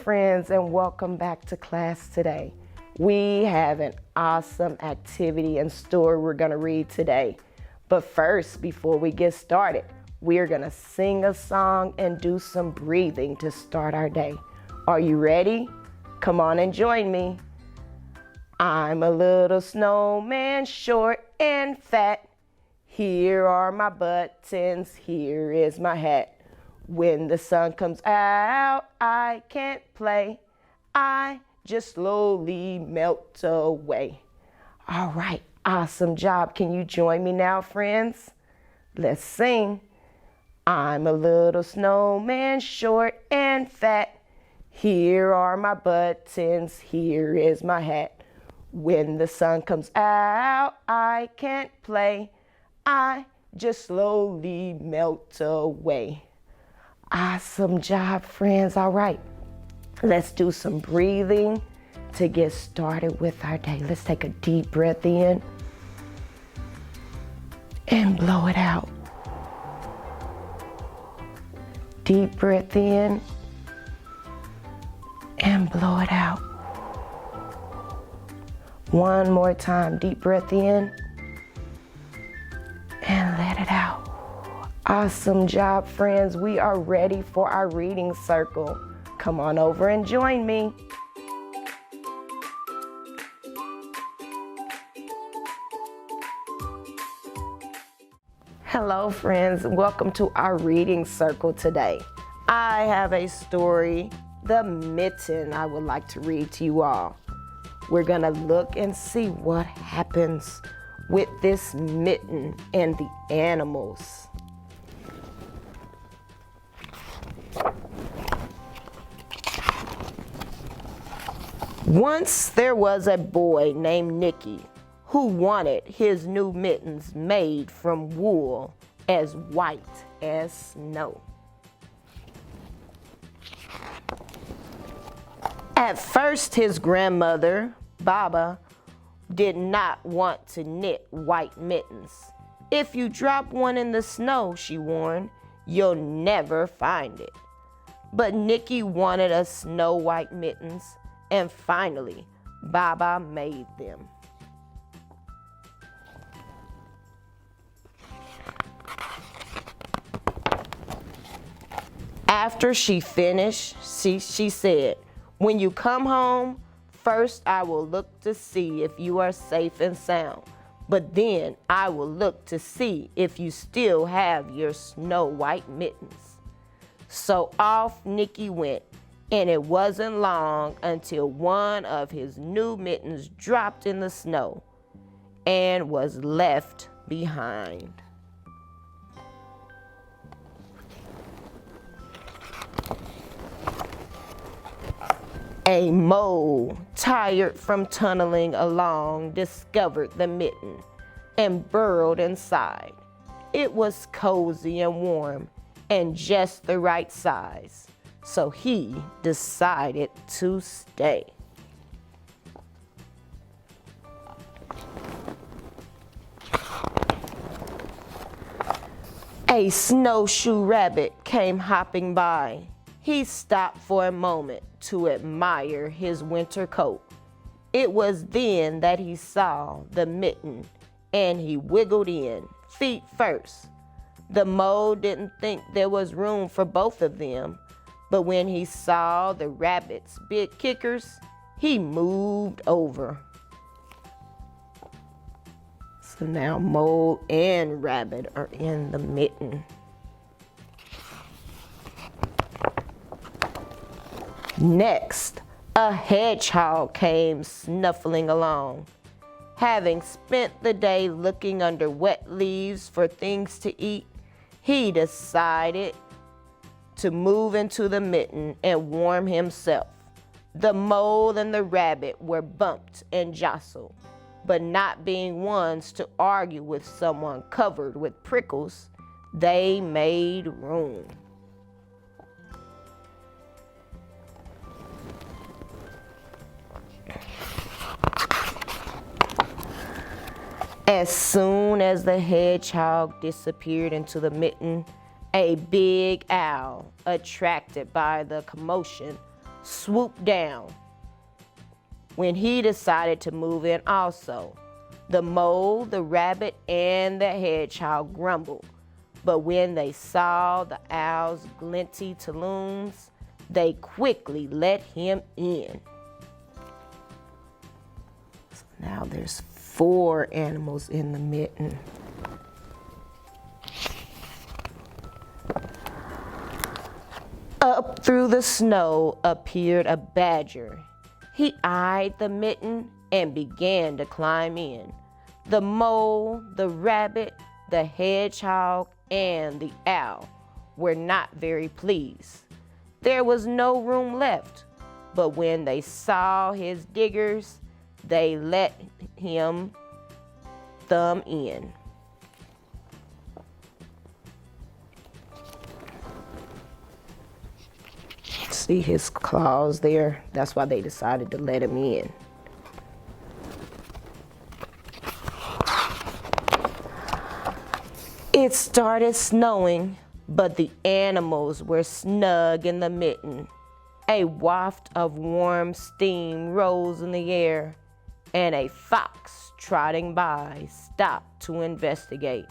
friends, and welcome back to class today. We have an awesome activity and story we're going to read today. But first, before we get started, we're going to sing a song and do some breathing to start our day. Are you ready? Come on and join me. I'm a little snowman, short and fat. Here are my buttons, here is my hat. When the sun comes out, I can't play. I just slowly melt away. All right, awesome job. Can you join me now, friends? Let's sing. I'm a little snowman, short and fat. Here are my buttons, here is my hat. When the sun comes out, I can't play. I just slowly melt away. Awesome job, friends. All right, let's do some breathing to get started with our day. Let's take a deep breath in and blow it out. Deep breath in and blow it out. One more time, deep breath in and let it out. Awesome job, friends. We are ready for our reading circle. Come on over and join me. Hello, friends. Welcome to our reading circle today. I have a story, The Mitten, I would like to read to you all. We're going to look and see what happens with this mitten and the animals. Once there was a boy named Nicky who wanted his new mittens made from wool as white as snow. At first, his grandmother, Baba, did not want to knit white mittens. If you drop one in the snow, she warned, you'll never find it. But Nicky wanted a snow white mittens, and finally, Baba made them. After she finished, she said, when you come home, first I will look to see if you are safe and sound, but then I will look to see if you still have your snow white mittens. So off Nicky went, and it wasn't long until one of his new mittens dropped in the snow and was left behind. A mole, tired from tunneling along, discovered the mitten and burrowed inside. It was cozy and warm and just the right size, so he decided to stay. A snowshoe rabbit came hopping by. He stopped for a moment to admire his winter coat. It was then that he saw the mitten and he wiggled in, feet first. The mole didn't think there was room for both of them, but when he saw the rabbit's big kickers, he moved over. So now mole and rabbit are in the mitten. Next, a hedgehog came snuffling along. Having spent the day looking under wet leaves for things to eat, he decided to move into the mitten and warm himself. The mole and the rabbit were bumped and jostled, but not being ones to argue with someone covered with prickles, they made room. As soon as the hedgehog disappeared into the mitten, a big owl, attracted by the commotion, swooped down when he decided to move in also. The mole, the rabbit, and the hedgehog grumbled. But when they saw the owl's glinty talons, they quickly let him in. So now there's 4 animals in the mitten. Up through the snow appeared a badger. He eyed the mitten and began to climb in. The mole, the rabbit, the hedgehog, and the owl were not very pleased. There was no room left, but when they saw his diggers, they let him thumb in. See his claws there? That's why they decided to let him in. It started snowing, but the animals were snug in the mitten. A waft of warm steam rose in the air, and a fox trotting by stopped to investigate.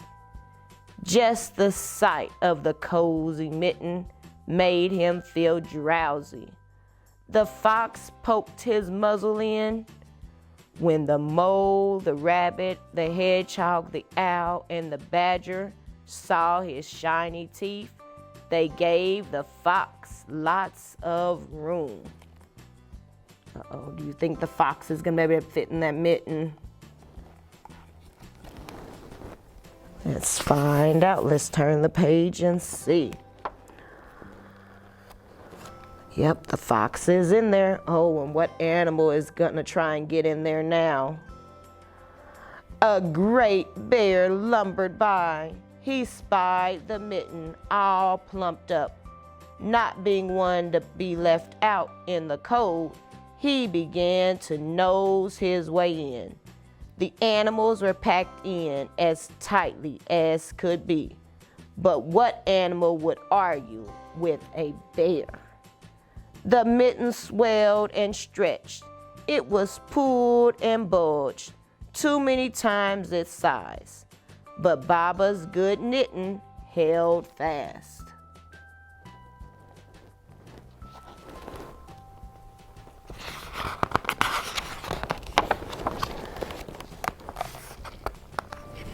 Just the sight of the cozy mitten made him feel drowsy. The fox poked his muzzle in. When the mole, the rabbit, the hedgehog, the owl, and the badger saw his shiny teeth, they gave the fox lots of room. Uh-oh, do you think the fox is gonna be able to fit in that mitten? Let's find out. Let's turn the page and see. Yep, the fox is in there. Oh, and what animal is gonna try and get in there now? A great bear lumbered by. He spied the mitten all plumped up. Not being one to be left out in the cold, he began to nose his way in. The animals were packed in as tightly as could be. But what animal would argue with a bear? The mitten swelled and stretched. It was pulled and bulged, too many times its size. But Baba's good knitting held fast.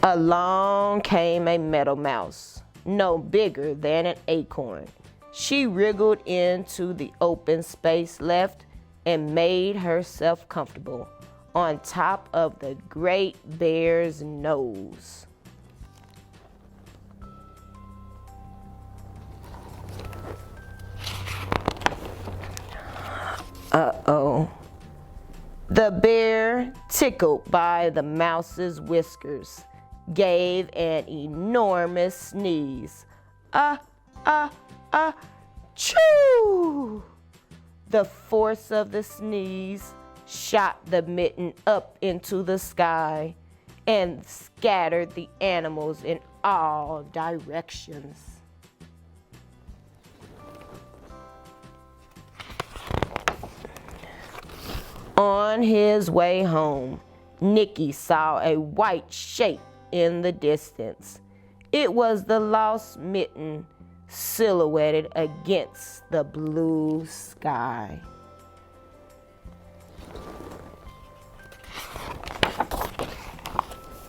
Along came a meadow mouse, no bigger than an acorn. She wriggled into the open space left and made herself comfortable on top of the great bear's nose. Uh-oh. The bear, tickled by the mouse's whiskers, gave an enormous sneeze. Achoo! The force of the sneeze shot the mitten up into the sky and scattered the animals in all directions. On his way home, Nicky saw a white shape in the distance. It was the lost mitten silhouetted against the blue sky.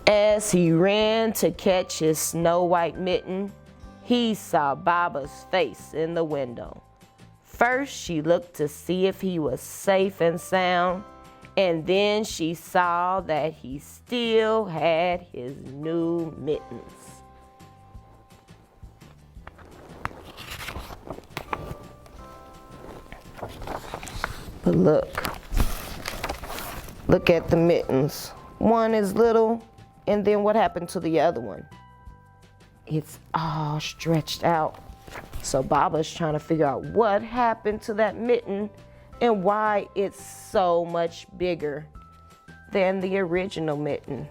As he ran to catch his snow-white mitten, he saw Baba's face in the window. First, she looked to see if he was safe and sound, and then she saw that he still had his new mittens. But look at the mittens. One is little, and then what happened to the other one? It's all stretched out. So Baba's trying to figure out what happened to that mitten and why it's so much bigger than the original mitten.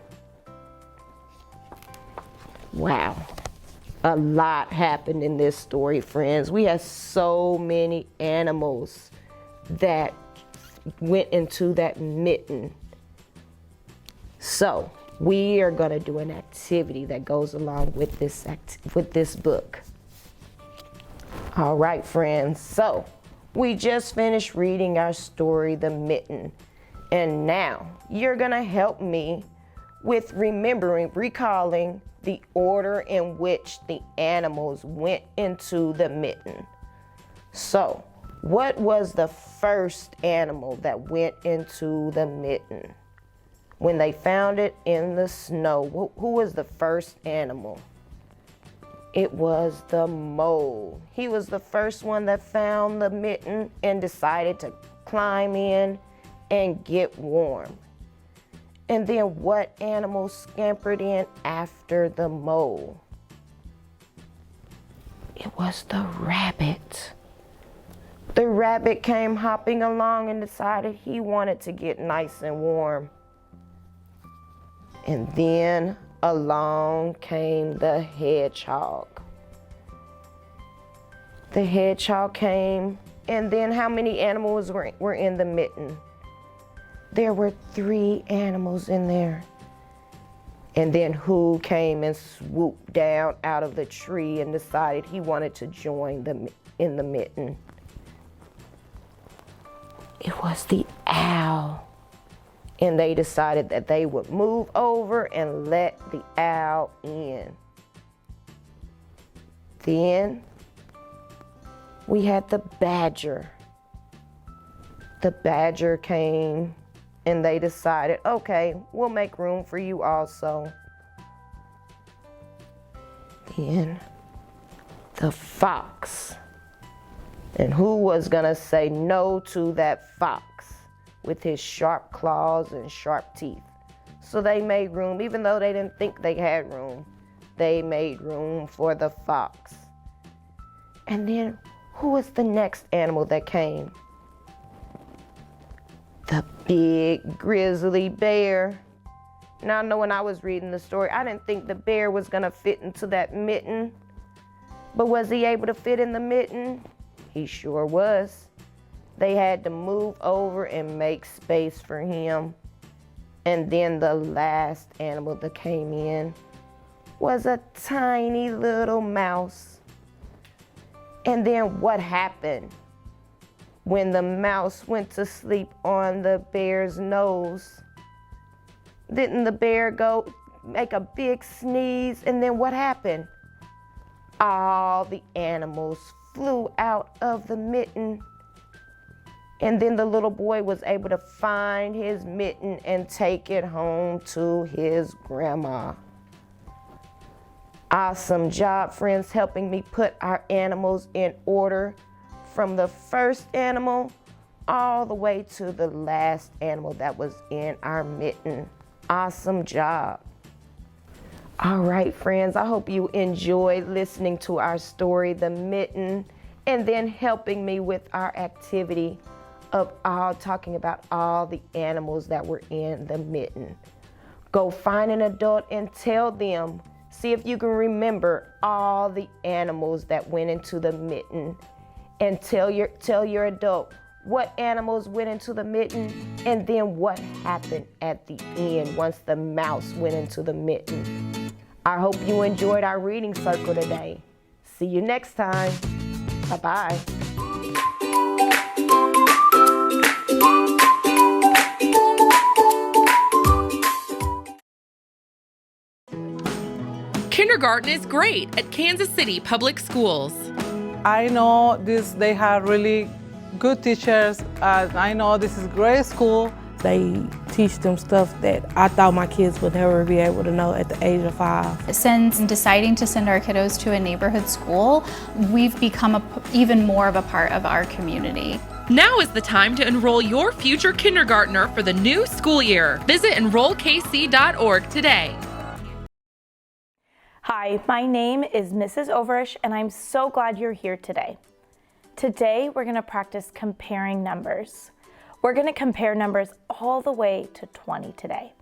Wow. A lot happened in this story, friends. We have so many animals that went into that mitten. So we are going to do an activity that goes along with this book. All right, friends. So we just finished reading our story, The Mitten. And now you're going to help me with recalling the order in which the animals went into the mitten. So, what was the first animal that went into the mitten? When they found it in the snow, who was the first animal? It was the mole. He was the first one that found the mitten and decided to climb in and get warm. And then what animal scampered in after the mole? It was the rabbit. The rabbit came hopping along and decided he wanted to get nice and warm. And then along came the hedgehog. The hedgehog came, and then how many animals were in the mitten? There were 3 animals in there. And then who came and swooped down out of the tree and decided he wanted to join them in the mitten? It was the owl. And they decided that they would move over and let the owl in. Then we had the badger. The badger came and they decided, okay, we'll make room for you also. Then the fox. And who was gonna say no to that fox with his sharp claws and sharp teeth? So they made room, even though they didn't think they had room, they made room for the fox. And then who was the next animal that came? The big grizzly bear. Now I know when I was reading the story, I didn't think the bear was gonna fit into that mitten. But was he able to fit in the mitten? He sure was. They had to move over and make space for him. And then the last animal that came in was a tiny little mouse. And then what happened? When the mouse went to sleep on the bear's nose, didn't the bear go make a big sneeze? And then what happened? All the animals flew out of the mitten. And then the little boy was able to find his mitten and take it home to his grandma. Awesome job, friends, helping me put our animals in order from the first animal all the way to the last animal that was in our mitten. Awesome job. All right, friends, I hope you enjoyed listening to our story, The Mitten, and then helping me with our activity of talking about all the animals that were in the mitten. Go find an adult and tell them, see if you can remember all the animals that went into the mitten, and tell your adult what animals went into the mitten and then what happened at the end once the mouse went into the mitten. I hope you enjoyed our reading circle today. See you next time. Bye-bye. Kindergarten is great at Kansas City Public Schools. I know they have really good teachers. I know this is a great school. They teach them stuff that I thought my kids would never be able to know at the age of 5. Since deciding to send our kiddos to a neighborhood school, we've become even more of a part of our community. Now is the time to enroll your future kindergartner for the new school year. Visit enrollkc.org today. Hi, my name is Mrs. Overish, and I'm so glad you're here today. Today, we're going to practice comparing numbers. We're going to compare numbers all the way to 20 today.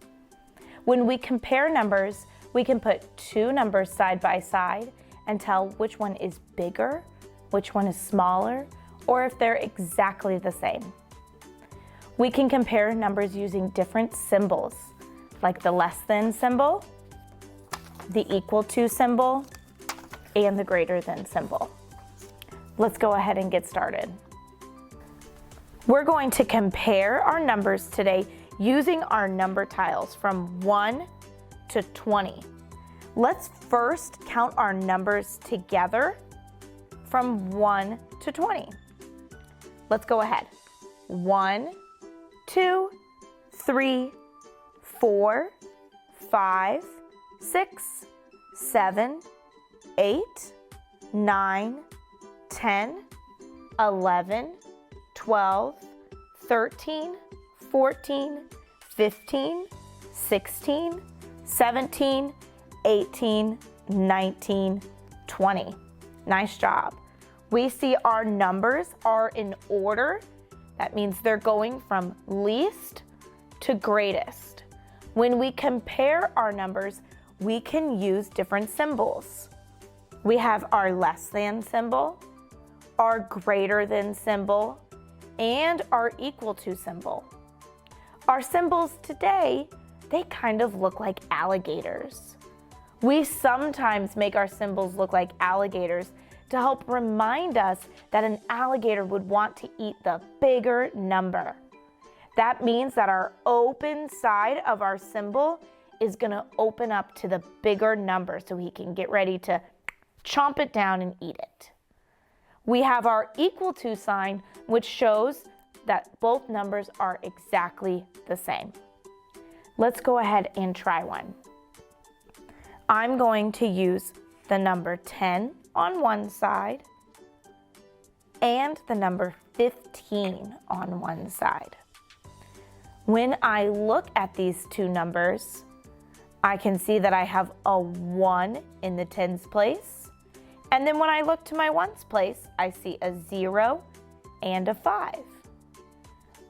When we compare numbers, we can put 2 numbers side by side and tell which one is bigger, which one is smaller, or if they're exactly the same. We can compare numbers using different symbols, like the less than symbol, the equal to symbol, and the greater than symbol. Let's go ahead and get started. We're going to compare our numbers today using our number tiles from 1 to 20. Let's first count our numbers together from 1 to 20. Let's go ahead. 1, 2, 3, 4, 5, 6, 7, 8, 9, 10, 11, 12, 13, 14, 15, 16, 17, 18, 19, 20. Nice job. We see our numbers are in order. That means they're going from least to greatest. When we compare our numbers, we can use different symbols. We have our less than symbol, our greater than symbol, and our equal to symbol. Our symbols today, they kind of look like alligators. We sometimes make our symbols look like alligators to help remind us that an alligator would want to eat the bigger number. That means that our open side of our symbol is going to open up to the bigger number so he can get ready to chomp it down and eat it. We have our equal to sign, which shows that both numbers are exactly the same. Let's go ahead and try one. I'm going to use the number 10 on one side and the number 15 on one side. When I look at these two numbers, I can see that I have a 1 in the tens place. And then when I look to my ones place, I see a 0 and a 5.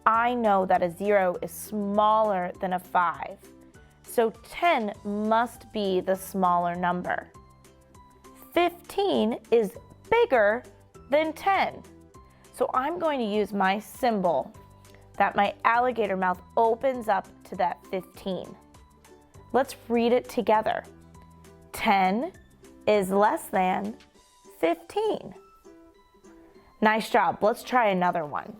I know that a 0 is smaller than a 5. So 10 must be the smaller number. 15 is bigger than 10. So I'm going to use my symbol that my alligator mouth opens up to that 15. Let's read it together. 10 is less than 15. Nice job. Let's try another one.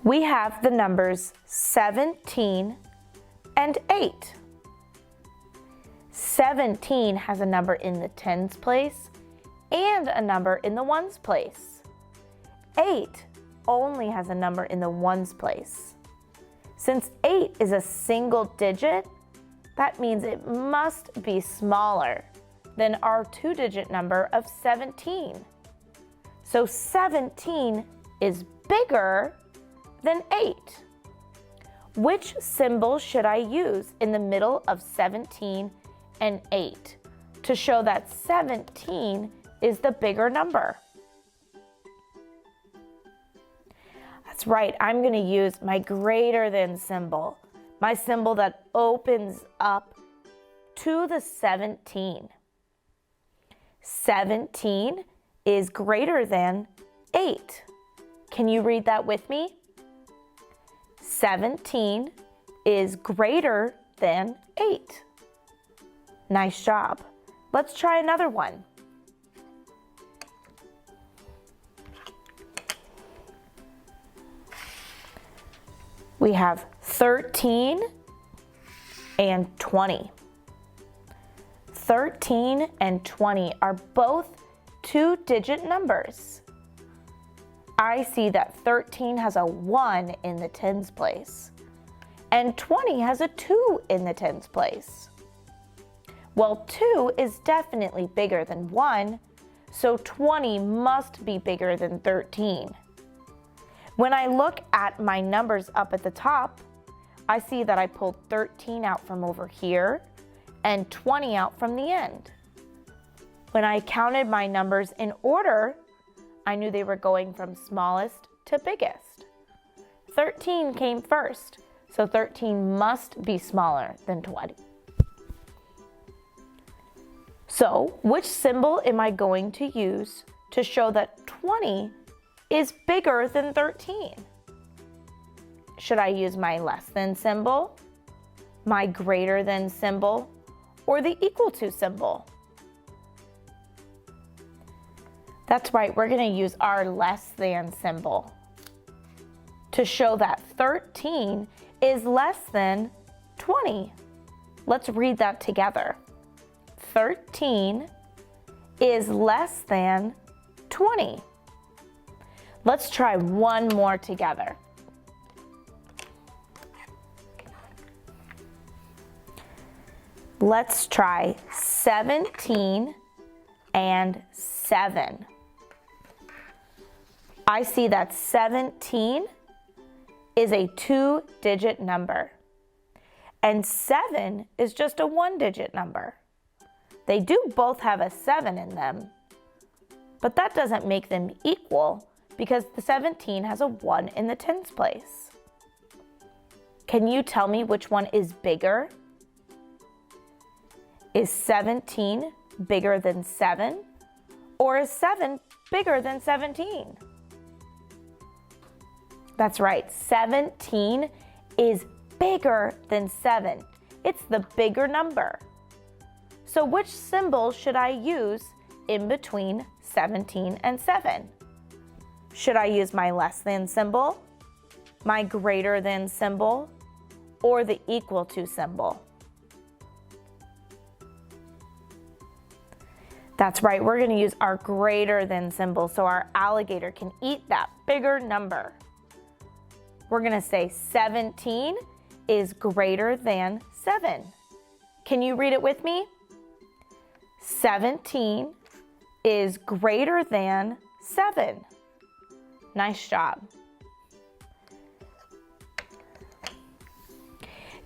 We have the numbers 17 and 8. 17 has a number in the tens place and a number in the ones place. 8 only has a number in the ones place. Since 8 is a single digit, that means it must be smaller than our two-digit number of 17. So 17 is bigger than 8. Which symbol should I use in the middle of 17 and 8 to show that 17 is the bigger number? That's right, I'm going to use my greater than symbol, my symbol that opens up to the 17. 17 is greater than 8. Can you read that with me? 17 is greater than 8. Nice job. Let's try another one. We have 13 and 20. 13 and 20 are both two-digit numbers. I see that 13 has a 1 in the tens place, and 20 has a 2 in the tens place. Well, 2 is definitely bigger than 1, so 20 must be bigger than 13. When I look at my numbers up at the top, I see that I pulled 13 out from over here and 20 out from the end. When I counted my numbers in order, I knew they were going from smallest to biggest. 13 came first, so 13 must be smaller than 20. So, which symbol am I going to use to show that 20 is bigger than 13? Should I use my less than symbol, my greater than symbol, or the equal to symbol? That's right, we're going to use our less than symbol to show that 13 is less than 20. Let's read that together. 13 is less than 20. Let's try one more together. Let's try 17 and 7. I see that 17 is a 2-digit number, and 7 is just a 1-digit number. They do both have a 7 in them, but that doesn't make them equal because the 17 has a 1 in the tens place. Can you tell me which one is bigger? Is 17 bigger than 7, or is 7 bigger than 17? That's right, 17 is bigger than 7. It's the bigger number. So which symbol should I use in between 17 and 7? Should I use my less than symbol, my greater than symbol, or the equal to symbol? That's right, we're going to use our greater than symbol so our alligator can eat that bigger number. We're going to say 17 is greater than 7. Can you read it with me? 17 is greater than 7. Nice job.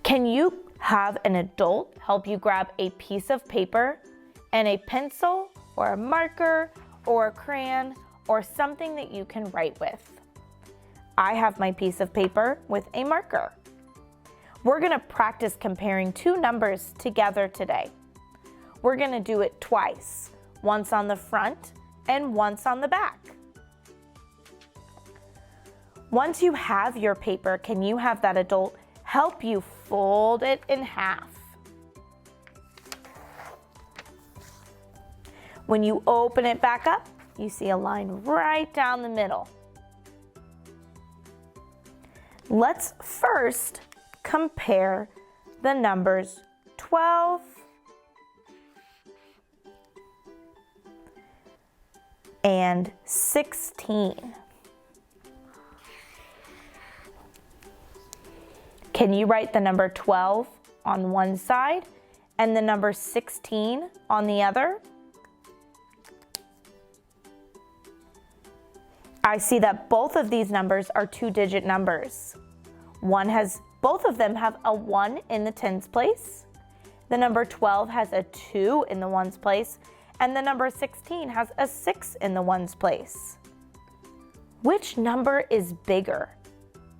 Can you have an adult help you grab a piece of paper and a pencil or a marker or a crayon or something that you can write with? I have my piece of paper with a marker. We're going to practice comparing two numbers together today. We're going to do it twice, once on the front and once on the back. Once you have your paper, can you have that adult help you fold it in half? When you open it back up, you see a line right down the middle. Let's first compare the numbers 12 and 16. Can you write the number 12 on one side and the number 16 on the other? I see that both of these numbers are 2-digit numbers. Both of them have a 1 in the tens place. The number 12 has a 2 in the ones place, and the number 16 has a 6 in the ones place. Which number is bigger,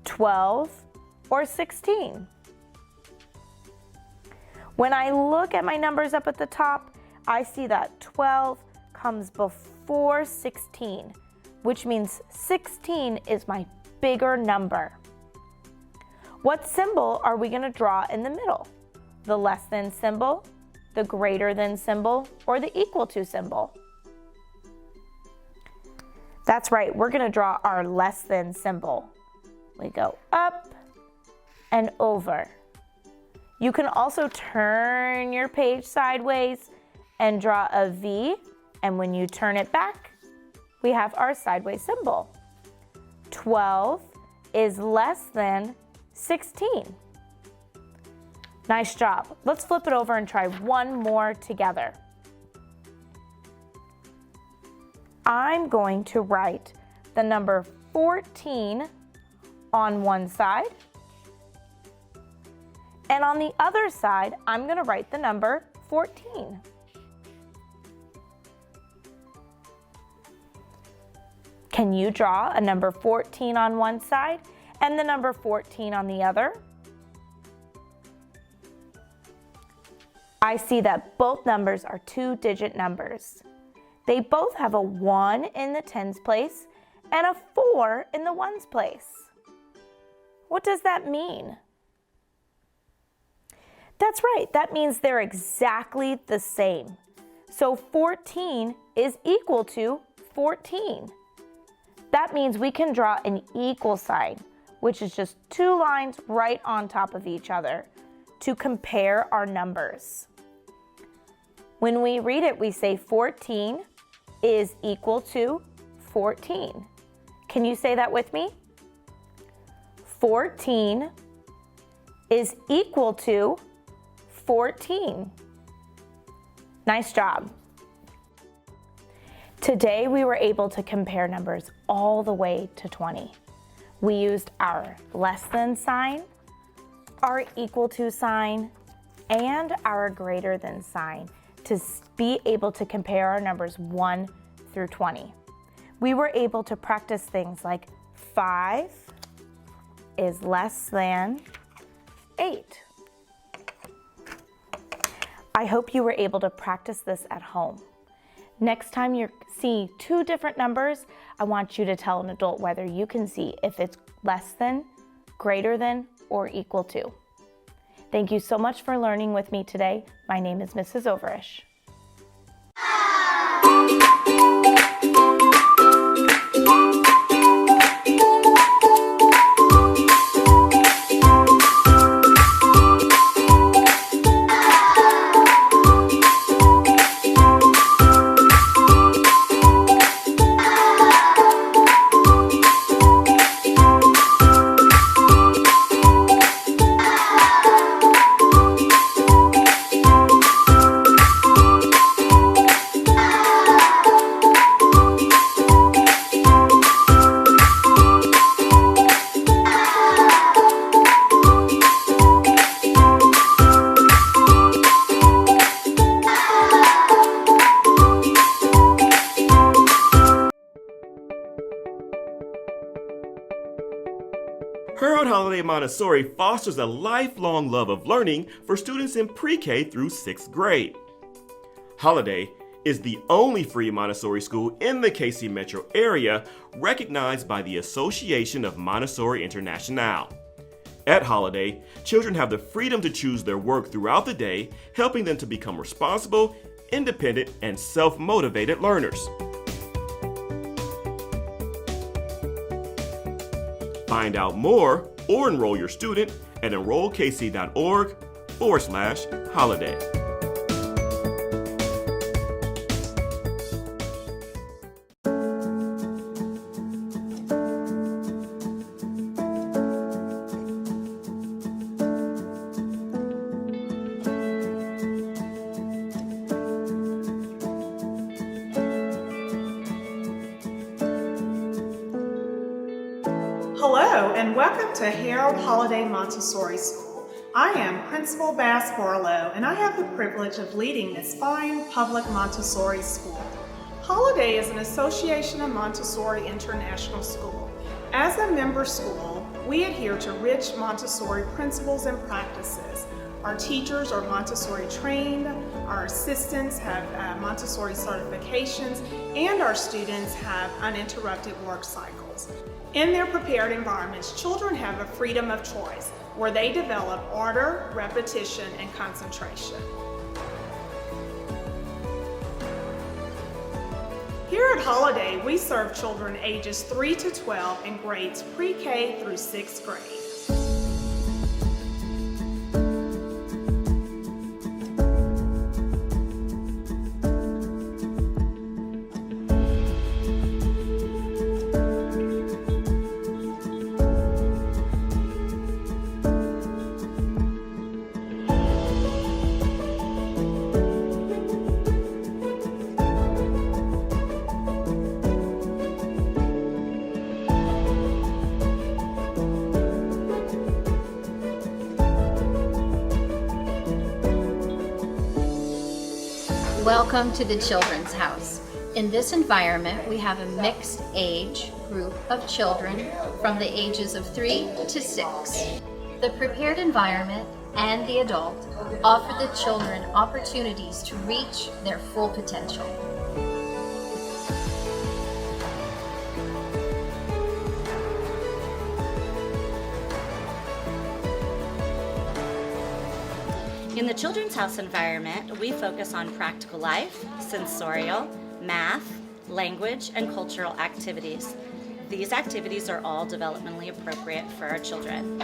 12 or 16? When I look at my numbers up at the top, I see that 12 comes before 16, which means 16 is my bigger number. What symbol are we going to draw in the middle? The less than symbol, the greater than symbol, or the equal to symbol? That's right, we're going to draw our less than symbol. We go up and over. You can also turn your page sideways and draw a V, and when you turn it back, we have our sideways symbol. 12 is less than 16. Nice job. Let's flip it over and try one more together. I'm going to write the number 14 on one side, and on the other side, I'm going to write the number 14. Can you draw a number 14 on one side and the number 14 on the other, I see that both numbers are two-digit numbers. They both have a 1 in the tens place and a 4 in the ones place. What does that mean? That's right, that means they're exactly the same. So 14 is equal to 14. That means we can draw an equal sign, which is just two lines right on top of each other, to compare our numbers. When we read it, we say 14 is equal to 14. Can you say that with me? 14 is equal to 14. Nice job. Today we were able to compare numbers all the way to 20. We used our less than sign, our equal to sign, and our greater than sign to be able to compare our numbers 1 through 20. We were able to practice things like 5 is less than 8. I hope you were able to practice this at home. Next time you see two different numbers, I want you to tell an adult whether you can see if it's less than, greater than, or equal to. Thank you so much for learning with me today. My name is Mrs. Overish. Herald Holiday Montessori fosters a lifelong love of learning for students in pre-K through 6th grade. Holiday is the only free Montessori school in the KC metro area recognized by the Association of Montessori International. At Holiday, children have the freedom to choose their work throughout the day, helping them to become responsible, independent, and self-motivated learners. Find out more or enroll your student at enrollkc.org/holiday. Hello and welcome to Herald Holiday Montessori School. I am Principal Bass Barlow and I have the privilege of leading this fine public Montessori school. Holiday is an association of Montessori International School. As a member school, we adhere to rich Montessori principles and practices. Our teachers are Montessori trained, our assistants have Montessori certifications, and our students have uninterrupted work cycles. In their prepared environments, children have a freedom of choice where they develop order, repetition, and concentration. Here at Holiday, we serve children ages 3 to 12 in grades pre-K through 6th grade. Welcome to the Children's House. In this environment, we have a mixed age group of children from the ages of 3 to 6. The prepared environment and the adult offer the children opportunities to reach their full potential. In the Children's House environment, we focus on practical life, sensorial, math, language, and cultural activities. These activities are all developmentally appropriate for our children.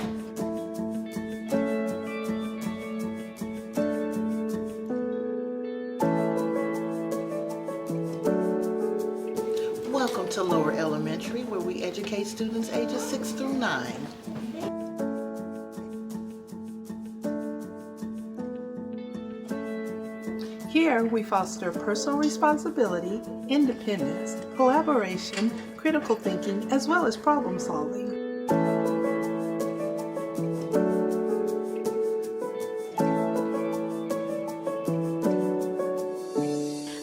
Welcome to Lower Elementary, where we educate students ages 6 through 9. Here, we foster personal responsibility, independence, collaboration, critical thinking, as well as problem solving.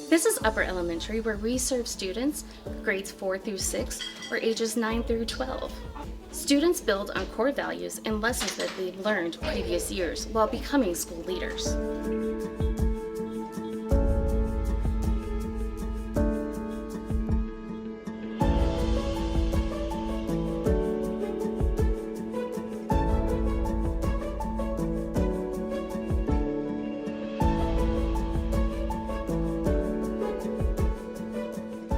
This is Upper Elementary, where we serve students grades 4 through 6 or ages 9 through 12. Students build on core values and lessons that they've learned previous years while becoming school leaders.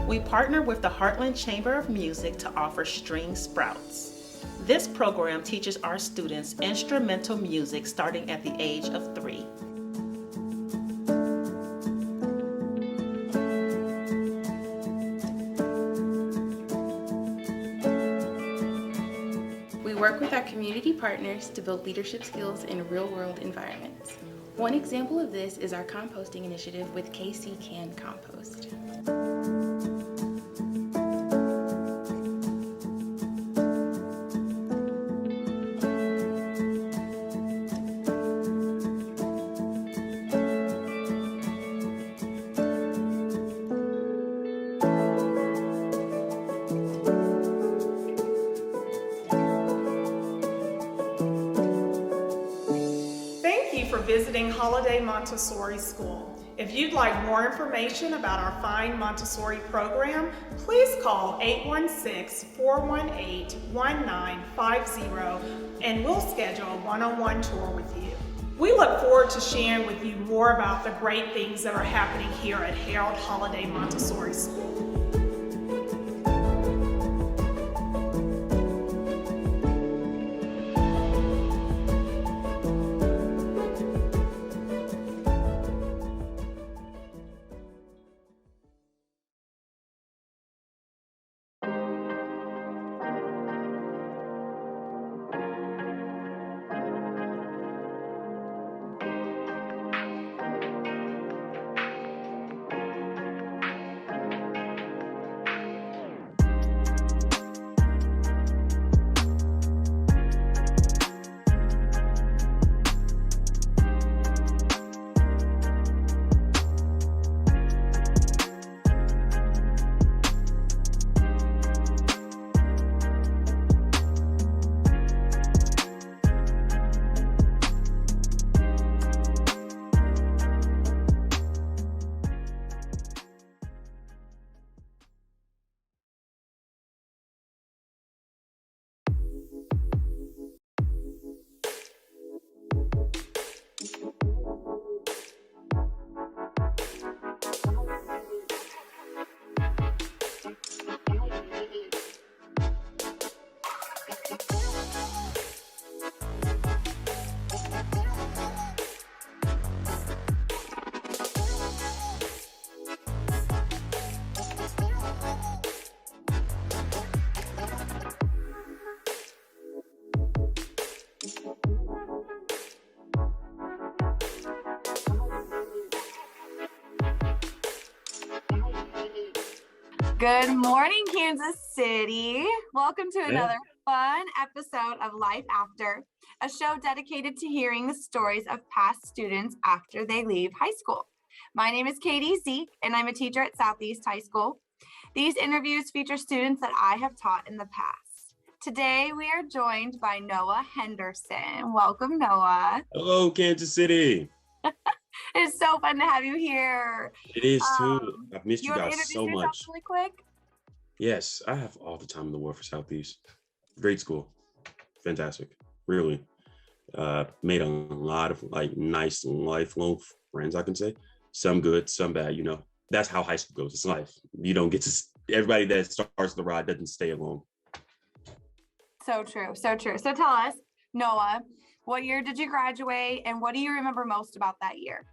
We partner with the Heartland Chamber of Music to offer String Sprouts. This program teaches our students instrumental music starting at the age of 3. We work with our community partners to build leadership skills in real-world environments. One example of this is our composting initiative with KC Can Compost. Thank you for visiting Holiday Montessori School. If you'd like more information about our fine Montessori program, please call 816-418-1950 and we'll schedule a one-on-one tour with you. We look forward to sharing with you more about the great things that are happening here at Harold Holiday Montessori School. Good morning, Kansas City. Welcome to another fun episode of Life After, a show dedicated to hearing the stories of past students after they leave high school. My name is Katie Zeke, and I'm a teacher at Southeast High School. These interviews feature students that I have taught in the past. Today, we are joined by Noah Henderson. Welcome, Noah. Hello, Kansas City. It's so fun to have you here. It is too. I've missed you wanna guys introduce so yourself much. really quick? Yes, I have all the time in the world for Southeast. Great school. Fantastic. Really. Made a lot of like nice lifelong friends, I can say. Some good, some bad, you know. That's how high school goes. It's life. You don't get to, everybody that starts the ride doesn't stay alone. So true, so true. So tell us, Noah, what year did you graduate and what do you remember most about that year?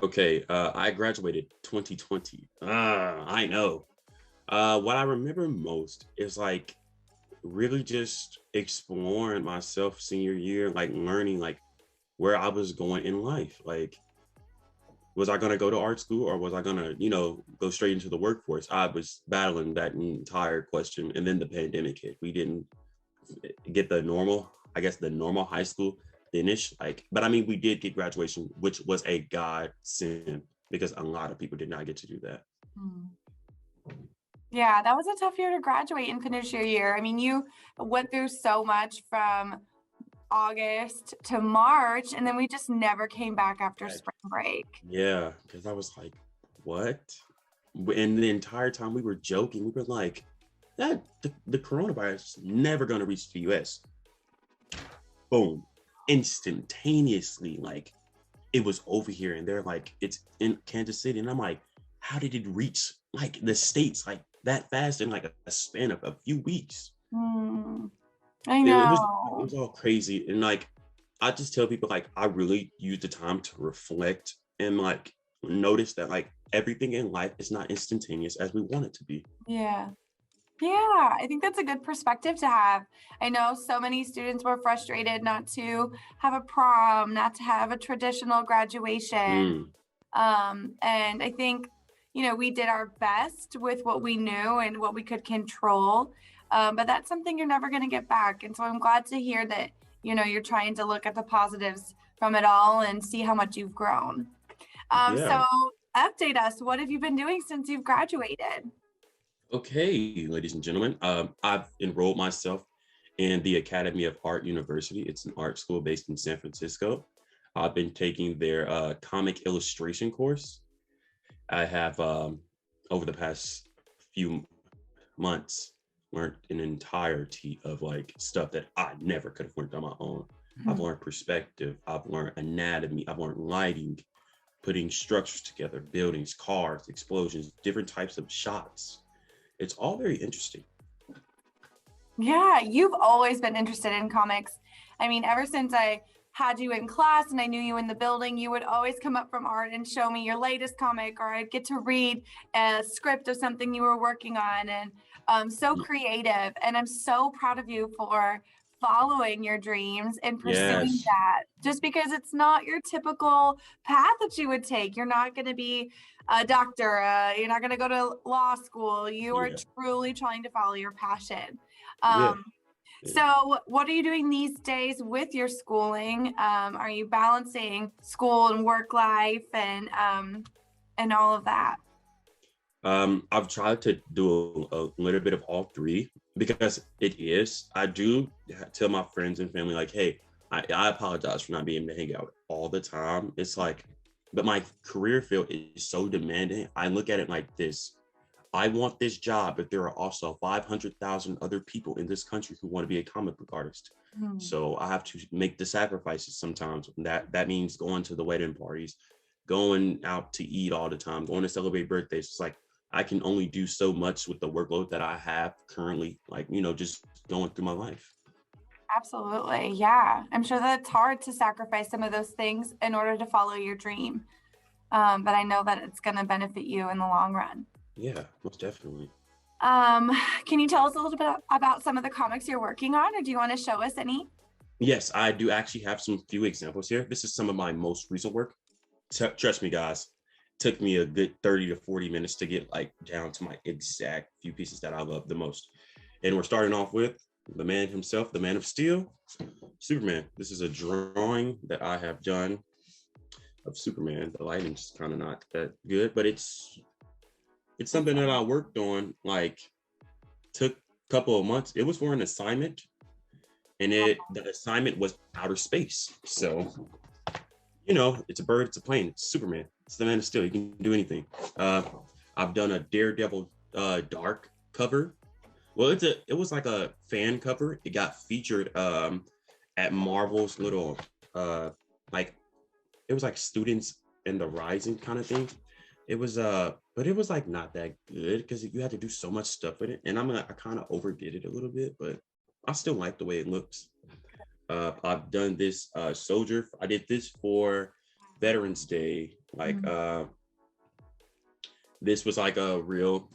Okay, I graduated 2020. I know. What I remember most is like really just exploring myself senior year, like learning like where I was going in life. Like, was I gonna go to art school or was I gonna, you know, go straight into the workforce? I was battling that entire question, and then the pandemic hit. We didn't get the normal high school finish. Like, but I mean, we did get graduation, which was a godsend because a lot of people did not get to do that. Yeah, that was a tough year to graduate and finish your year. I mean, you went through so much from August to March, and then we just never came back after spring break. Yeah, because I was like, what? And the entire time we were joking, we were like, that the coronavirus is never going to reach the US. Boom. Instantaneously, like it was over here, and they're like, it's in Kansas City. And I'm like, how did it reach like the States like that fast in like a span of a few weeks? I know. It was all crazy. And like, I just tell people like, I really use the time to reflect and like notice that like everything in life is not instantaneous as we want it to be. Yeah. Yeah, I think that's a good perspective to have. I know so many students were frustrated not to have a prom, not to have a traditional graduation. And I think, you know, we did our best with what we knew and what we could control. But that's something you're never going to get back. And so I'm glad to hear that, you know, you're trying to look at the positives from it all and see how much you've grown. So update us. What have you been doing since you've graduated? Okay, ladies and gentlemen, I've enrolled myself in the Academy of Art University. It's an art school based in San Francisco. I've been taking their comic illustration course. I have, over the past few months, learned an entirety of like stuff that I never could have learned on my own. I've learned perspective, I've learned anatomy, I've learned lighting, putting structures together, buildings, cars, explosions, different types of shots. It's all very interesting. Yeah, you've always been interested in comics. I mean, ever since I had you in class and I knew you in the building, you would always come up from art and show me your latest comic, or I'd get to read a script of something you were working on. And so creative. And I'm so proud of you for following your dreams and pursuing that, just because it's not your typical path that you would take. You're not going to be a doctor. You're not going to go to law school. You are truly trying to follow your passion. So what are you doing these days with your schooling? Are you balancing school and work life and all of that? I've tried to do a little bit of all three because I do tell my friends and family like, hey, I apologize for not being able to hang out all the time. It's like, but my career field is so demanding. I look at it like this. I want this job, but there are also 500,000 other people in this country who want to be a comic book artist. So I have to make the sacrifices sometimes. That means going to the wedding parties, going out to eat all the time, going to celebrate birthdays. It's like, I can only do so much with the workload that I have currently, like, you know, just going through my life. Absolutely. Yeah. I'm sure that it's hard to sacrifice some of those things in order to follow your dream. But I know that it's going to benefit you in the long run. Yeah, most definitely. Can you tell us a little bit about some of the comics you're working on, or do you want to show us any? Yes, I do actually have some few examples here. This is some of my most recent work. Trust me, guys. Took me a good 30 to 40 minutes to get like down to my exact few pieces that I love the most. And we're starting off with the man himself, the Man of Steel, Superman. This is a drawing that I have done of Superman. The lighting's kind of not that good, but it's something that I worked on, like took a couple of months. It was for an assignment, and the assignment was outer space. So, it's a bird, it's a plane, it's Superman. It's the Man of Steel. You can do anything. I've done a Daredevil dark cover. Well, it was like a fan cover. It got featured at Marvel's little like, it was like Students in the Rising kind of thing. It was but it was like not that good because you had to do so much stuff with it, and I kind of overdid it a little bit, but I still like the way it looks. I've done this soldier. I did this for Veterans Day. Like this was like a real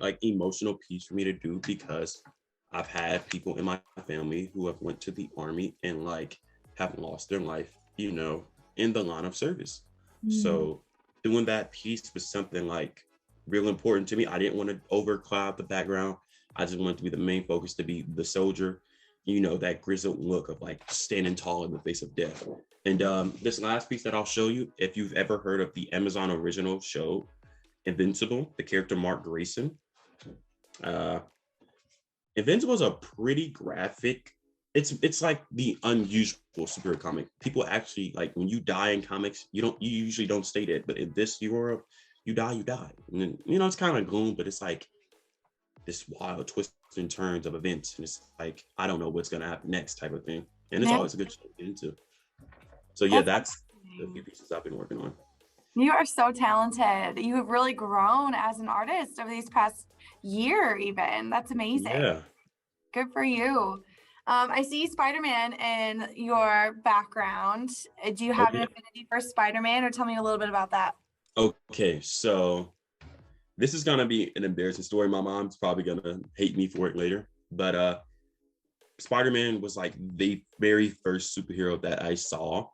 like emotional piece for me to do because I've had people in my family who have went to the Army and like have lost their life, in the line of service. So doing that piece was something like real important to me. I didn't want to overcloud the background. I just wanted to be the main focus, to be the soldier, that grizzled look of like standing tall in the face of death. And this last piece that I'll show you, if you've ever heard of the Amazon original show, Invincible, the character Mark Grayson. Invincible is a pretty graphic. It's like the unusual superhero comic. People actually, like, when you die in comics, you usually don't stay dead, but in this world, you die. And then, it's kind of gloom, but it's like this wild twists and turns of events, and it's like I don't know what's gonna happen next type of thing. And it's always a good show to get into. So yeah, that's the few pieces I've been working on. You are so talented. You have really grown as an artist over these past year, even. That's amazing. Yeah. Good for you. I see Spider-Man in your background. Do you have an affinity for Spider-Man, or tell me a little bit about that? Okay, so this is gonna be an embarrassing story. My mom's probably gonna hate me for it later, but Spider-Man was like the very first superhero that I saw.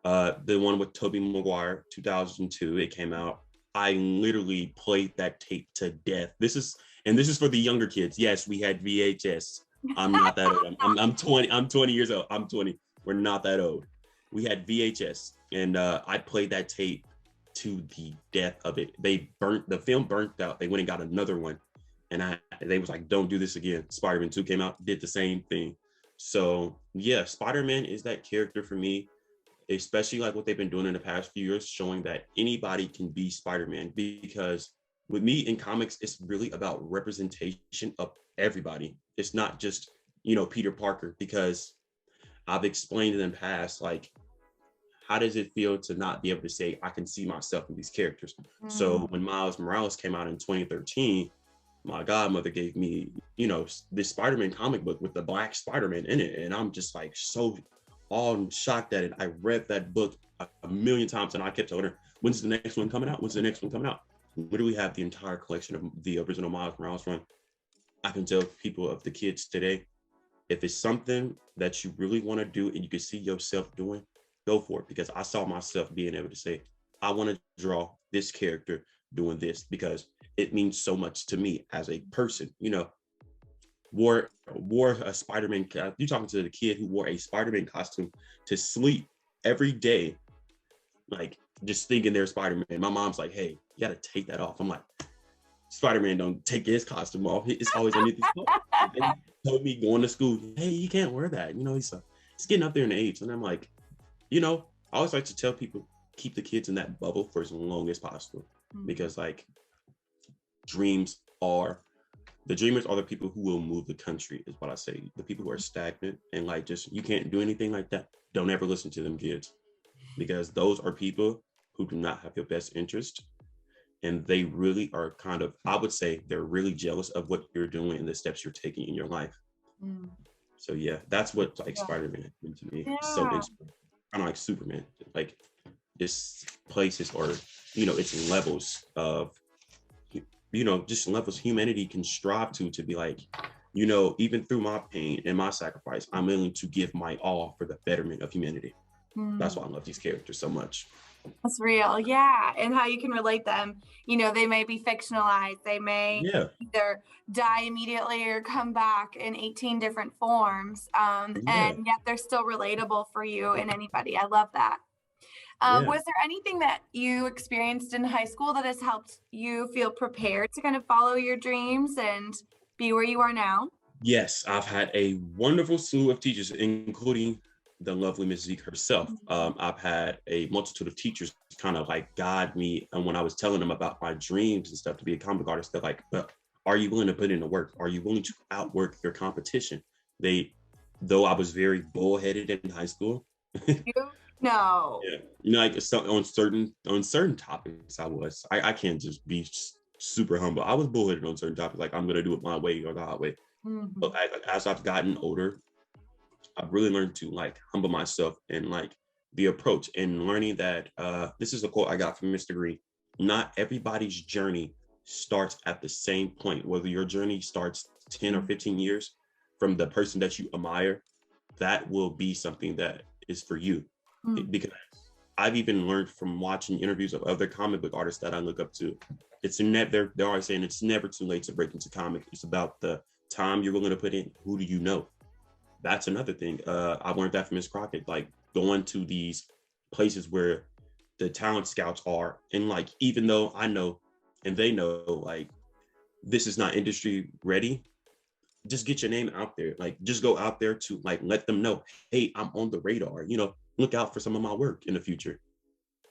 The one with Tobey Maguire, 2002, it came out. I literally played that tape to death. This is for the younger kids. Yes, we had VHS. I'm not that old. I'm 20. I'm 20 years old. I'm 20. We're not that old. We had VHS, and I played that tape to the death of it. The film burnt out. They went and got another one, and they was like, don't do this again. Spider-Man 2 came out, did the same thing. So yeah, Spider-Man is that character for me, especially like what they've been doing in the past few years, showing that anybody can be Spider-Man. Because with me in comics, it's really about representation of everybody. It's not just, Peter Parker, because I've explained in the past, like, how does it feel to not be able to say, I can see myself in these characters? So when Miles Morales came out in 2013, my godmother gave me, this Spider-Man comic book with the Black Spider-Man in it. And I'm just like so all shocked at it. I read that book a million times, and I kept telling her, when's the next one coming out? When's the next one coming out? Literally have the entire collection of the original Miles Morales run. I can tell people of the kids today, if it's something that you really want to do and you can see yourself doing, go for it. Because I saw myself being able to say, I want to draw this character doing this because it means so much to me as a person. Wore a Spider-Man. You're talking to the kid who wore a Spider-Man costume to sleep every day, like just thinking they're Spider-Man. My mom's like, "Hey, you gotta take that off." I'm like, Spider-Man don't take his costume off. It's always underneath his clothes. They told me going to school, "Hey, you can't wear that." He's getting up there in age, and I'm like, I always like to tell people, keep the kids in that bubble for as long as possible, because like the dreamers are the people who will move the country, is what I say. The people who are stagnant and like just, you can't do anything like that, don't ever listen to them kids, because those are people who do not have your best interest. And they really are kind of, I would say, they're really jealous of what you're doing and the steps you're taking in your life. So yeah, that's what like Spider-Man meant to me. So it's kind of like Superman, like just places, or it's levels of just levels humanity can strive to be like, even through my pain and my sacrifice, I'm willing to give my all for the betterment of humanity. That's why I love these characters so much. That's real. Yeah. And how you can relate them. They may be fictionalized. They may either die immediately or come back in 18 different forms. And yet they're still relatable for you and anybody. I love that. Yeah. Was there anything that you experienced in high school that has helped you feel prepared to kind of follow your dreams and be where you are now? Yes, I've had a wonderful slew of teachers, including the lovely Miss Zeke herself. I've had a multitude of teachers kind of like guide me, and when I was telling them about my dreams and stuff to be a comic artist, they're like, "Are you willing to put in the work? Are you willing to outwork your competition?" Though I was very bullheaded in high school. No. Yeah, like on certain topics, I can't just be super humble. I was bullheaded on certain topics, like I'm gonna do it my way or the highway. But as I've gotten older, I've really learned to like humble myself and like the approach and learning that this is a quote I got from Mr. Green. Not everybody's journey starts at the same point. Whether your journey starts 10 or 15 years from the person that you admire, that will be something that is for you. Because I've even learned from watching interviews of other comic book artists that I look up to. They're always saying it's never too late to break into comic. It's about the time you're willing to put in. Who do you know? That's another thing. I learned that from Miss Crockett, like going to these places where the talent scouts are. And like, even though I know and they know, like, this is not industry ready, just get your name out there. Like, just go out there to like, let them know, hey, I'm on the radar, look out for some of my work in the future.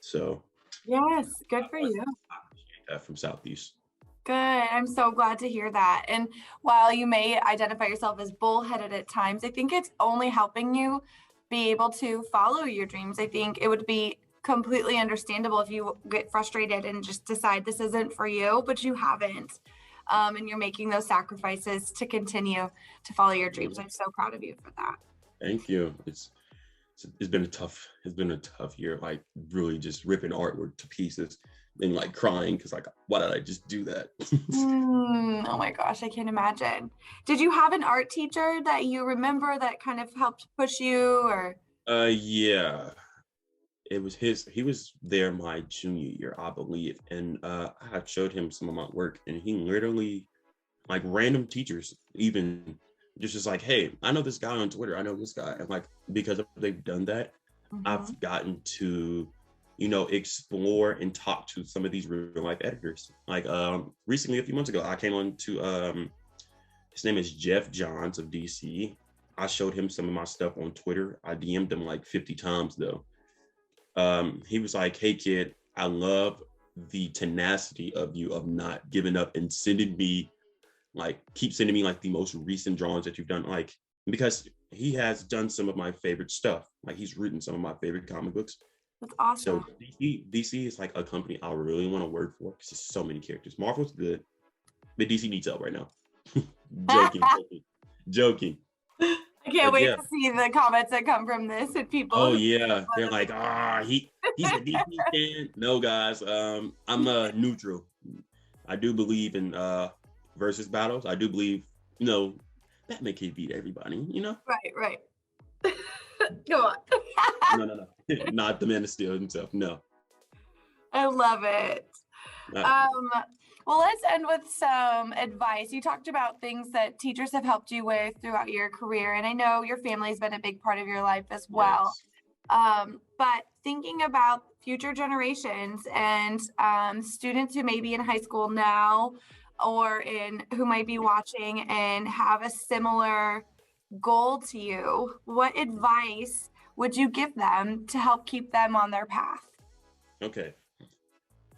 So. Yes, good for you. I appreciate that from Southeast. Good. I'm so glad to hear that. And while you may identify yourself as bullheaded at times, I think it's only helping you be able to follow your dreams. I think it would be completely understandable if you get frustrated and just decide this isn't for you, but you haven't. And you're making those sacrifices to continue to follow your dreams. I'm so proud of you for that. Thank you. It's been a tough year, like really just ripping artwork to pieces and like crying because like, why did I just do that? Oh my gosh, I can't imagine. Did you have an art teacher that you remember that kind of helped push you or? Yeah, it was he was there my junior year, I believe. And I had showed him some of my work and he literally, like random teachers, even just like, hey, I know this guy on Twitter. I know this guy. And like, because they've done that, I've gotten to, explore and talk to some of these real life editors. Like recently, a few months ago, I came on to, his name is Jeff Johns of DC. I showed him some of my stuff on Twitter. I DM'd him like 50 times though. He was like, hey kid, I love the tenacity of you of not giving up and keep sending me like the most recent drawings that you've done. Like, because he has done some of my favorite stuff. Like he's written some of my favorite comic books. That's awesome. So DC is like a company I really want to work for because there's so many characters. Marvel's good, but DC needs help right now. Joking. I can't wait to see the comments that come from this and people. Oh yeah, they're like, he's a DC fan. No guys, I'm a neutral. I do believe in versus battles. I do believe, Batman can't beat everybody, Right. Go on. No. Not the Man of Steel himself, no. I love it. Well, let's end with some advice. You talked about things that teachers have helped you with throughout your career, and I know your family's been a big part of your life as well. Yes. But thinking about future generations and students who may be in high school now or who might be watching and have a similar goal to you, what advice would you give them to help keep them on their path? Okay,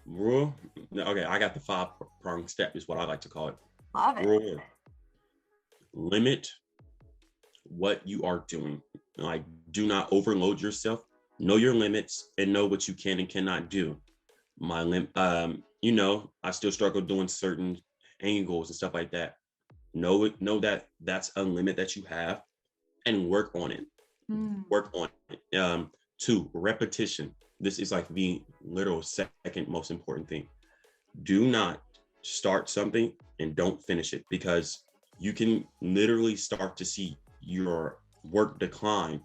I got the 5-pronged step is what I like to call it. Love it. Rule 1, limit what you are doing. Like, do not overload yourself. Know your limits and know what you can and cannot do. I still struggle doing certain angles and stuff like that. Know that that's a limit that you have and work on it. Work on it. 2, repetition. This is like the literal second most important thing. Do not start something and don't finish it because you can literally start to see your work decline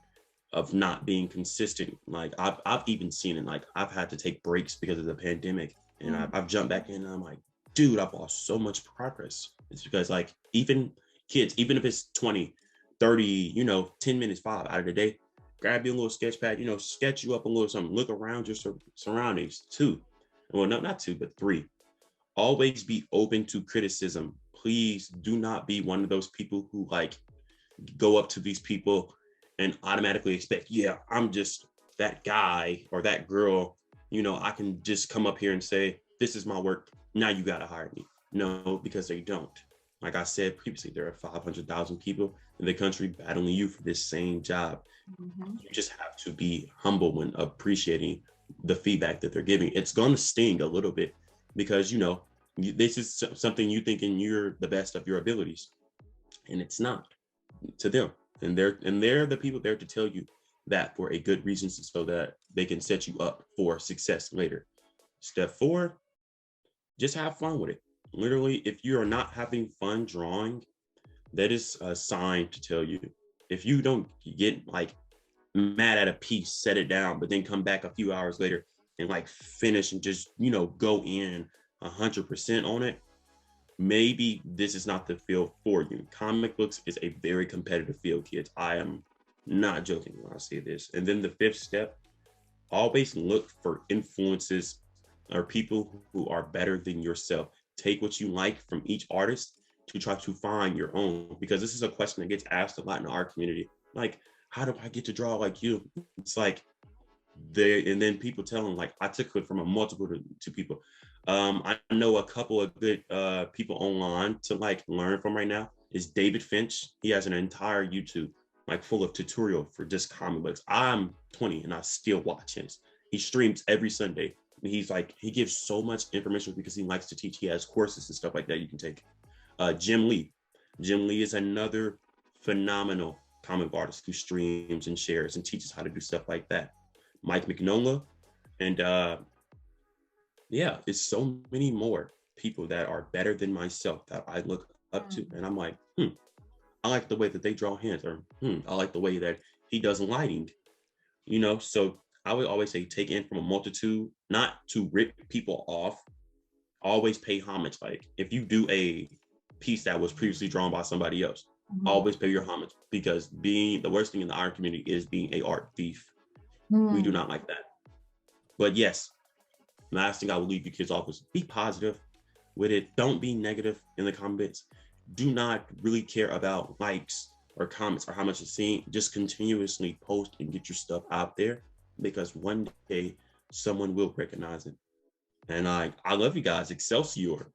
of not being consistent. Like I've even seen it. Like I've had to take breaks because of the pandemic and I've jumped back in and I'm like, dude, I've lost so much progress. It's because like even kids, even if it's 20, 30, 10 minutes, 5 out of the day, grab your little sketch pad, sketch you up a little something. Look around your surroundings. 2, well, no, not 2, but 3. Always be open to criticism. Please do not be one of those people who like go up to these people and automatically expect, yeah, I'm just that guy or that girl. I can just come up here and say, this is my work. Now you got to hire me. No, because they don't. Like I said previously, there are 500,000 people in the country battling you for this same job. You just have to be humble when appreciating the feedback that they're giving. It's going to sting a little bit because, this is something you thinking you're the best of your abilities, and it's not to them. And they're the people there to tell you that for a good reason so that they can set you up for success later. Step 4, just have fun with it. Literally, if you are not having fun drawing, that is a sign to tell you. If you don't get like mad at a piece, set it down, but then come back a few hours later and like finish and just, go in 100% on it, maybe this is not the field for you. Comic books is a very competitive field, kids. I am not joking when I say this. And then the 5th step, always look for influences or people who are better than yourself. Take what you like from each artist to try to find your own, because this is a question that gets asked a lot in our community. Like, how do I get to draw like you? It's like and then people tell them, like, I took it from a multiple to people. I know a couple of good people online to like learn from right now is David Finch. He has an entire YouTube like full of tutorial for just comic books. I'm 20 and I still watch his. He streams every Sunday. He gives so much information because he likes to teach. He has courses and stuff like that you can take. Jim Lee is another phenomenal comic artist who streams and shares and teaches how to do stuff like that. Mike Mignola, and it's so many more people that are better than myself that I look up to, and I'm like, I like the way that they draw hands, or I like the way that he does lighting, so I would always say take in from a multitude, not to rip people off. Always pay homage. Like if you do a piece that was previously drawn by somebody else, always pay your homage, because the worst thing in the art community is being a art thief. We do not like that. But yes, last thing I will leave you kids off is be positive with it. Don't be negative in the comments. Do not really care about likes or comments or how much it's seen. Just continuously post and get your stuff out there, because one day someone will recognize it. And I love you guys. Excelsior.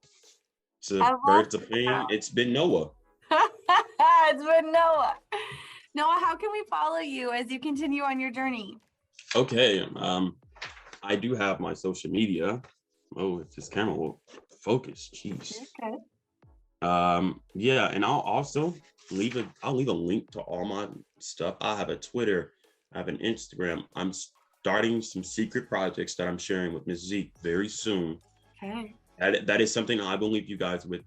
So birds of pain. It's been Noah. It's been Noah. Noah, how can we follow you as you continue on your journey? Okay. I do have my social media. Oh, if this camera will focus. Jeez. Okay. And I'll also leave a link to all my stuff. I have a Twitter, I have an Instagram. I'm starting some secret projects that I'm sharing with Ms. Zeke very soon. Okay. That is something I will leave you guys with.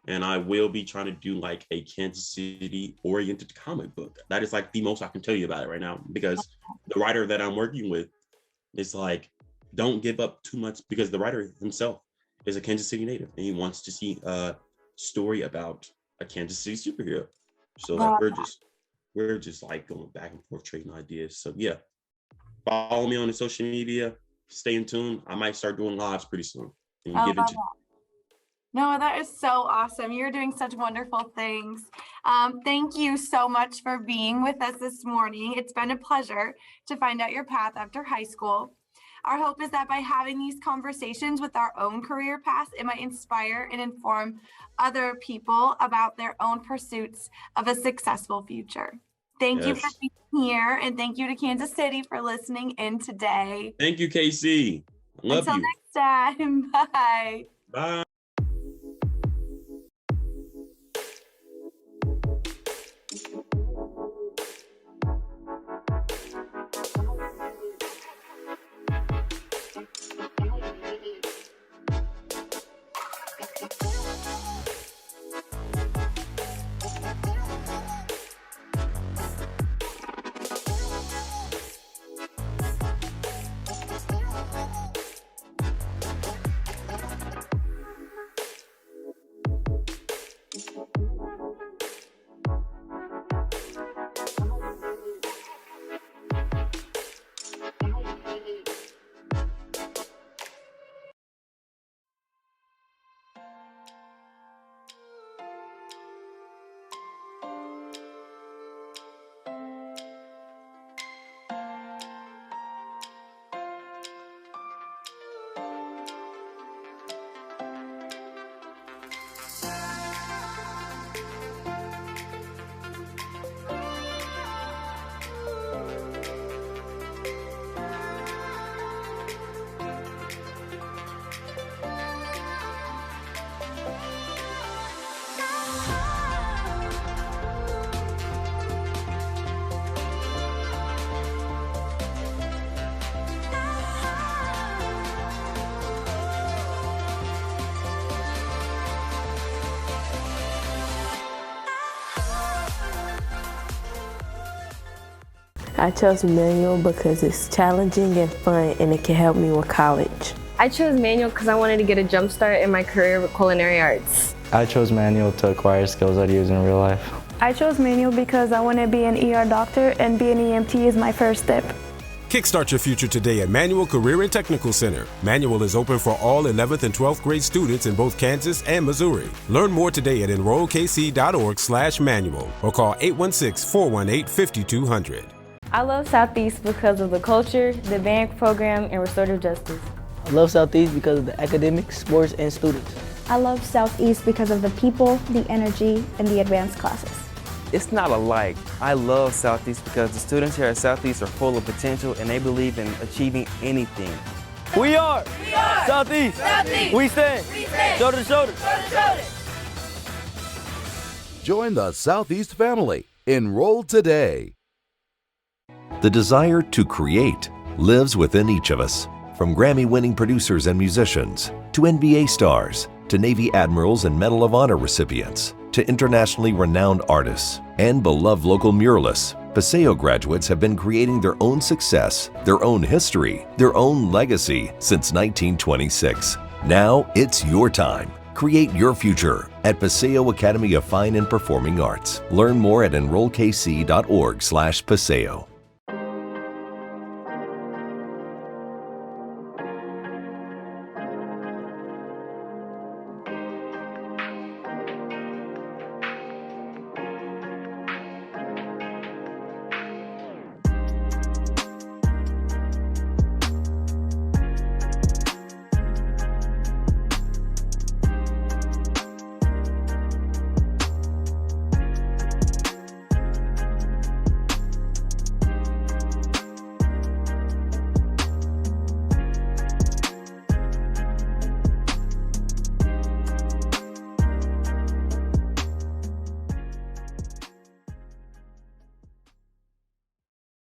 And I will be trying to do like a Kansas City oriented comic book. That is like the most I can tell you about it right now, because the writer that I'm working with is like, don't give up too much, because the writer himself is a Kansas City native and he wants to see a story about a Kansas City superhero. So like, we're just like going back and forth trading ideas. So yeah, follow me on the social media, stay in tune. I might start doing lives pretty soon and get into No, that is so awesome. You're doing such wonderful things. Thank you so much for being with us this morning. It's been a pleasure to find out your path after high school. Our hope is that by having these conversations with our own career paths, it might inspire and inform other people about their own pursuits of a successful future. Thank you for being here, and thank you to Kansas City for listening in today. Thank you, KC. Love you. Until next time. Bye. Bye. I chose manual because it's challenging and fun and it can help me with college. I chose manual because I wanted to get a jump start in my career with culinary arts. I chose manual to acquire skills I'd use in real life. I chose manual because I want to be an ER doctor and be an EMT is my first step. Kickstart your future today at Manual Career and Technical Center. Manual is open for all 11th and 12th grade students in both Kansas and Missouri. Learn more today at enrollkc.org/manual or call 816-418-5200. I love Southeast because of the culture, the band program, and restorative justice. I love Southeast because of the academics, sports, and students. I love Southeast because of the people, the energy, and the advanced classes. It's not alike. I love Southeast because the students here at Southeast are full of potential and they believe in achieving anything. We are Southeast. Southeast. We stand shoulder to shoulder. Join the Southeast family. Enroll today. The desire to create lives within each of us. From Grammy-winning producers and musicians, to NBA stars, to Navy admirals and Medal of Honor recipients, to internationally renowned artists and beloved local muralists, Paseo graduates have been creating their own success, their own history, their own legacy since 1926. Now it's your time. Create your future at Paseo Academy of Fine and Performing Arts. Learn more at enrollkc.org/Paseo.